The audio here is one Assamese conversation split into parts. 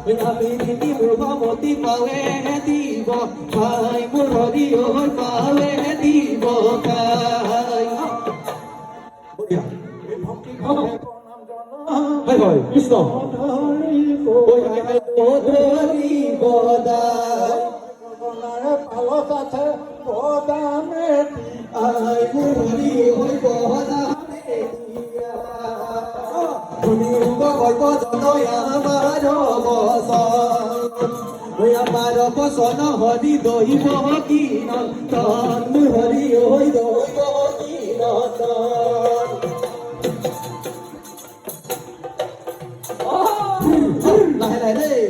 আমি নীতি মূৰ্খমতি পাৱে দিব খাই মোৰ হৰি হৈ পাৱে দিব খাই হয় হয় কৃষ্ণ পালত আছে বদামে আই মোৰ হৰি হৈ বদামে গল্প জনয় আমাৰ আমাৰ বচন হৰি দহিব কিন তন মোৰ হৰি হৈ দহিব কিন লাহে লাহে দেই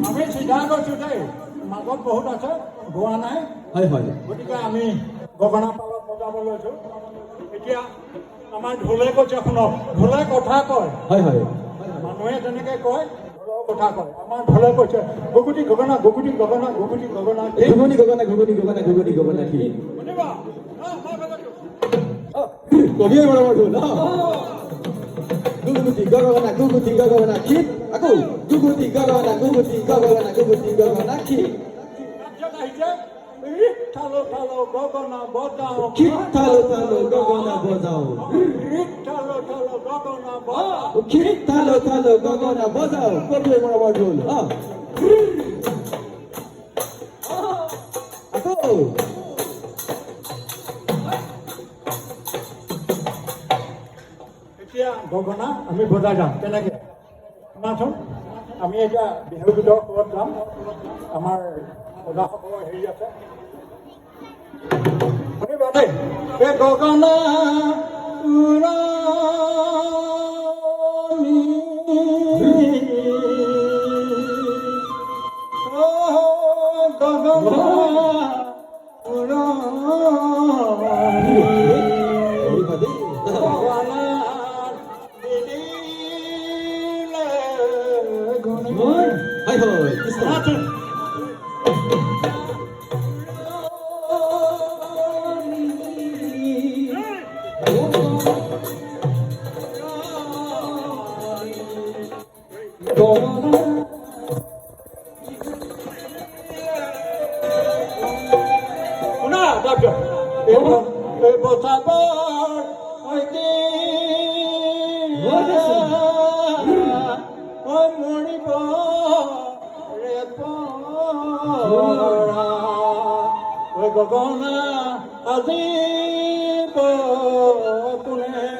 আমি চিধা কৈছো দেই মাজত বহুত আছে গোৱা নাই হয় হয় গতিকে আমি গগনা পালত বজাব লৈছো এতিয়া আমাৰ ঢোলে কৈছে শুনক ঢোলে কথা কয় হয় হয় মানুহে যেনেকে কয় ঢোলৰ কথা কয় আমাৰ ঢোলে কৈছে গুগুটি গগনা গুগুটি গগনা গুগুটি গগনা ঘুগুনি গগনা ঘুগুনি গগনা ঘুগুনি গগনা কি শুনিবা কবিয়ে বৰাবৰ ঢোল গুগুটি গগনা কি আকৌ গুগুটি গগনা কি তাৰপিছত আহিছে থালো থালো গগনা বজাও কি থালো থালো গগনা বজাও থালো থালো গগনা বজাও কি থালো থালো গগনা বজাও কবিয়ে বৰাবৰ ঢোল আকৌ এতিয়া গগনা আমি বজাই যাম কেনেকে শুনাচোন আমি এতিয়া বিহু গীতৰ সুৰত যাম আমাৰ বজাসকলৰ হেৰি আছে শুনিবা দেই এই গগনা উৰণি গগনা উৰণি হয় হয় কৃষ্ণ শুনা তাৰপিছত এই বচাবৰ মৰিব ৰে গগনা আজি কোনে